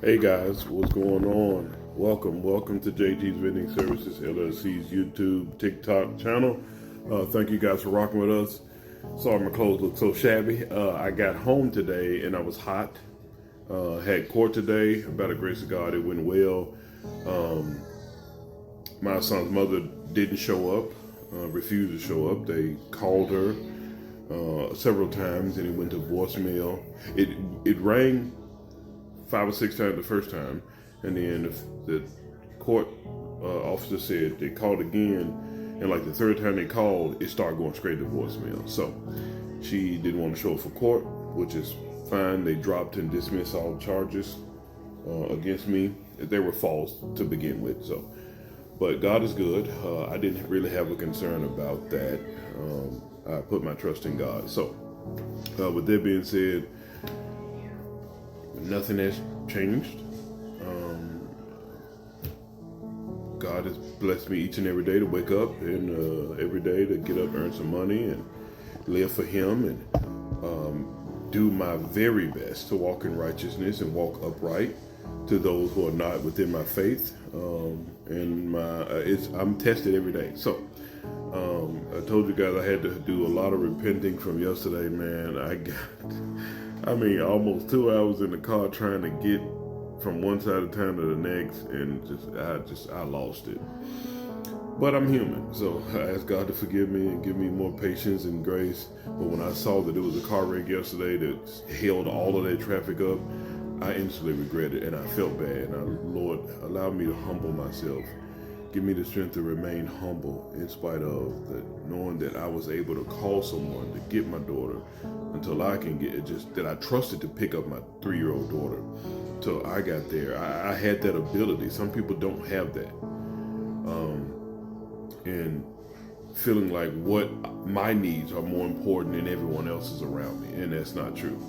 Hey guys, what's going on? Welcome to JG's Vending Services LLC's YouTube, TikTok channel. Thank you guys for rocking with us. Sorry my clothes look so shabby. I got home today and I was hot. Had court today. By the grace of God, it went well. My son's mother didn't show up, refused to show up. They called her several times and it went to voicemail. It rang 5 or 6 times the first time, and then the court officer said they called again, and like the third time they called, it started going straight to voicemail. So she didn't want to show up for court, which is fine. They dropped and dismissed all charges against me. They were false to begin with. So, but God is good. I didn't really have a concern about that. I put my trust in God. So, with that being said, nothing has changed. God has blessed me each and every day to wake up and every day to get up, earn some money, and live for Him, and do my very best to walk in righteousness and walk upright to those who are not within my faith. I'm tested every day. So I told you guys I had to do a lot of repenting from yesterday, man. I got almost 2 hours in the car trying to get from one side of town to the next, and I lost it. But I'm human, so I asked God to forgive me and give me more patience and grace. But when I saw that it was a car wreck yesterday that held all of that traffic up, I instantly regretted it, and I felt bad. Lord, allow me to humble myself. Give me the strength to remain humble in spite of that, knowing that I was able to call someone to get my daughter until I can get it, just that I trusted to pick up my 3-year-old daughter till I got there. I had that ability. Some people don't have that. And feeling like what my needs are more important than everyone else's around me, and that's not true.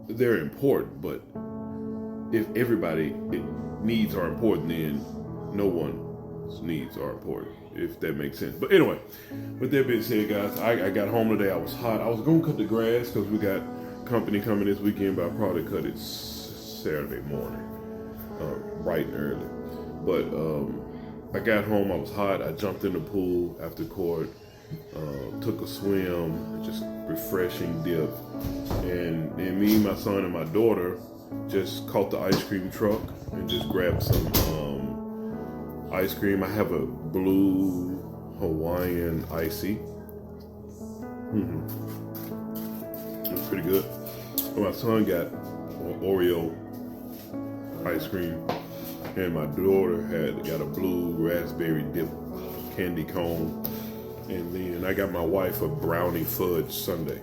They're important, but if everybody needs are important, then no one's needs are important, if that makes sense. But anyway, with that being said, guys, I got home today. I was hot. I was going to cut the grass because we got company coming this weekend, but I probably cut it Saturday morning, bright and early. But I got home. I was hot. I jumped in the pool after court, took a swim, just refreshing dip. And me, my son, and my daughter just caught the ice cream truck and just grabbed some ice cream. I have a blue Hawaiian icy. It's pretty good. And my son got Oreo ice cream, and my daughter got a blue raspberry dip candy cone. And then I got my wife a brownie fudge sundae.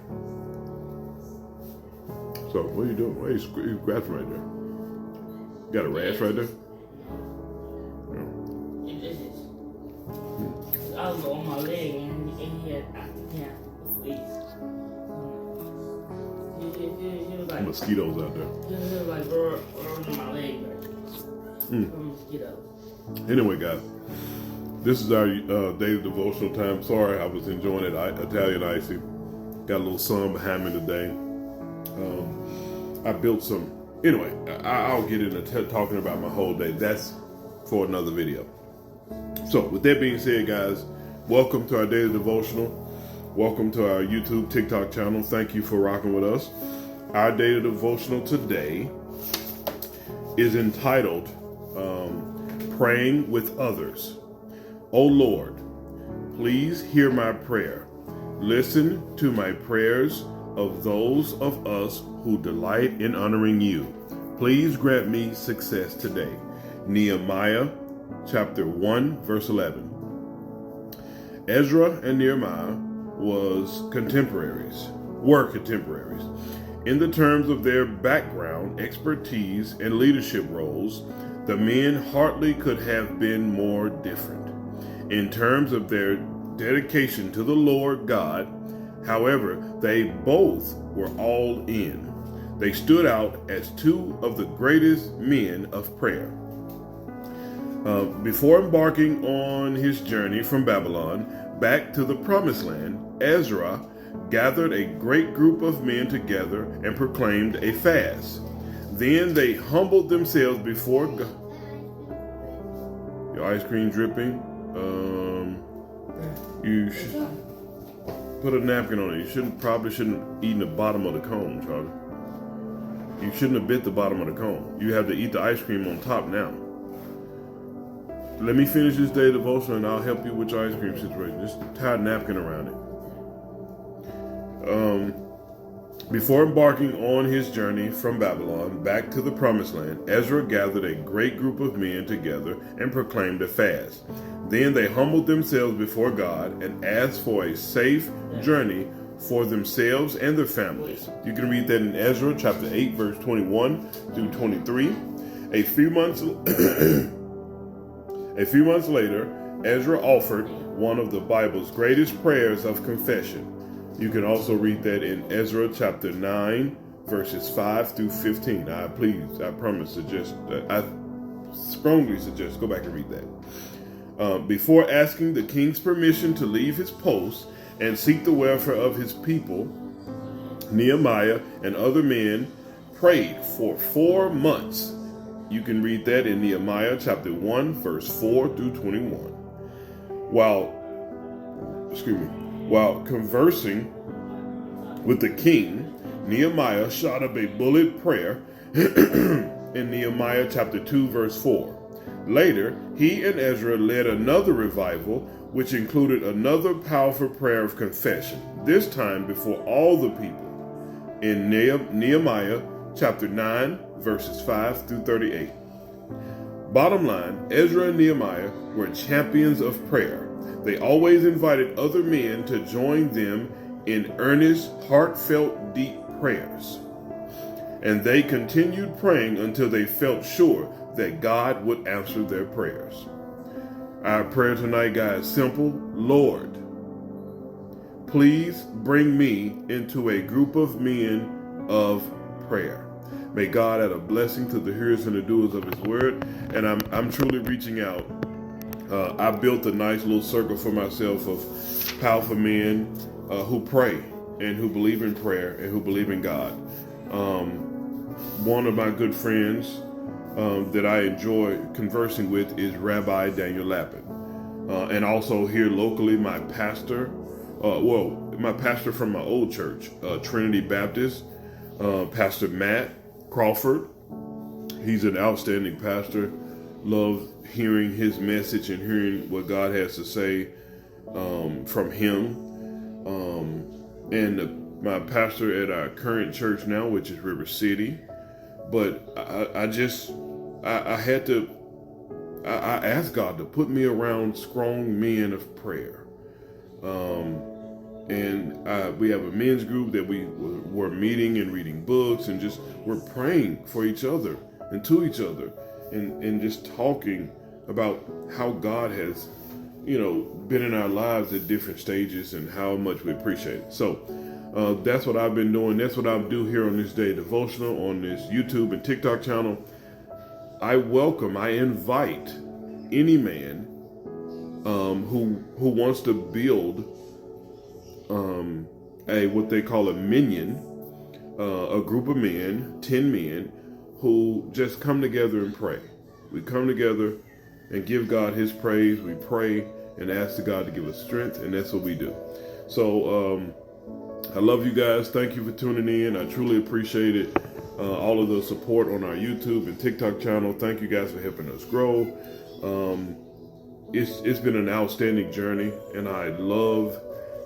So what are you doing? Why are you scratching right there? You got a rash right there? It is. I was on my leg and he had he was like Mosquitoes out there. He was like rubbing my leg from mosquitoes. Anyway, guys, this is our daily devotional time. Sorry, I was enjoying it. Italian icy. Got a little sun behind me today. I built some. Anyway, I'll get into talking about my whole day. That's for another video. So, with that being said, guys, welcome to our daily devotional. Welcome to our YouTube, TikTok channel. Thank you for rocking with us. Our daily devotional today is entitled Praying with Others. O Lord, please hear my prayer. Listen to my prayers of those of us who delight in honoring you. Please grant me success today. Nehemiah chapter 1, verse 11. Ezra and Nehemiah were contemporaries. In the terms of their background, expertise, and leadership roles, the men hardly could have been more different. In terms of their dedication to the Lord God, however, they both were all in. They stood out as two of the greatest men of prayer. Before embarking on his journey from Babylon back to the Promised Land, Ezra gathered a great group of men together and proclaimed a fast. Then they humbled themselves before God. Your ice cream dripping. You should put a napkin on it. You probably shouldn't eat the bottom of the cone, Charlie. You shouldn't have bit the bottom of the cone. You have to eat the ice cream on top now. Let me finish this day devotion and I'll help you with your ice cream situation. Just tie a napkin around it. Before embarking on his journey from Babylon back to the Promised Land, Ezra gathered a great group of men together and proclaimed a fast. Then they humbled themselves before God and asked for a safe journey for themselves and their families. You can read that in Ezra chapter 8, verse 21 through 23. A few months later, Ezra offered one of the Bible's greatest prayers of confession. You can also read that in Ezra chapter 9, verses 5 through 15. I strongly suggest go back and read that. Before asking the king's permission to leave his post and seek the welfare of his people, Nehemiah and other men prayed for 4 months. You can read that in Nehemiah chapter 1, verse 4 through 21. While conversing with the king, Nehemiah shot up a bullet prayer in Nehemiah chapter 2, verse 4. Later, he and Ezra led another revival, which included another powerful prayer of confession, this time before all the people, in Nehemiah chapter 9, verses 5 through 38. Bottom line, Ezra and Nehemiah were champions of prayer. They always invited other men to join them in earnest, heartfelt, deep prayers. And they continued praying until they felt sure that God would answer their prayers. Our prayer tonight, guys, is simple. Lord, please bring me into a group of men of prayer. May God add a blessing to the hearers and the doers of his word. And I'm truly reaching out. I built a nice little circle for myself of powerful men who pray and who believe in prayer and who believe in God. One of my good friends that I enjoy conversing with is Rabbi Daniel Lappin. And also here locally, my pastor from my old church, Trinity Baptist, Pastor Matt Crawford. He's an outstanding pastor. Love hearing his message and hearing what God has to say from him. And my pastor at our current church now, which is River City. But I asked God to put me around strong men of prayer. And we have a men's group that we're meeting and reading books and just we're praying for each other and to each other and just talking about how God has, been in our lives at different stages and how much we appreciate it. So that's what I've been doing. That's what I do here on this day devotional on this YouTube and TikTok channel. I invite any man who wants to build what they call a minion, a group of men, 10 men, who just come together and pray. We come together and give God his praise. We pray and ask God to give us strength, and that's what we do. So I love you guys. Thank you for tuning in. I truly appreciate it. All of the support on our YouTube and TikTok channel. Thank you guys for helping us grow. It's been an outstanding journey, and I love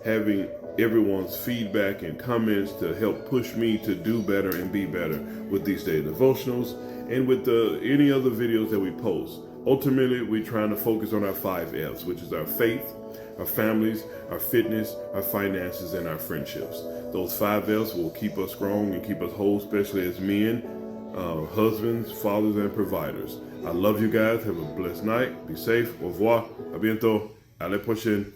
having everyone's feedback and comments to help push me to do better and be better with these daily devotionals and with any other videos that we post. Ultimately, we're trying to focus on our 5 F's, which is our faith, our families, our fitness, our finances, and our friendships. Those 5 F's will keep us strong and keep us whole, especially as men, husbands, fathers, and providers. I love you guys. Have a blessed night. Be safe. Au revoir. A bientôt. À la prochaine.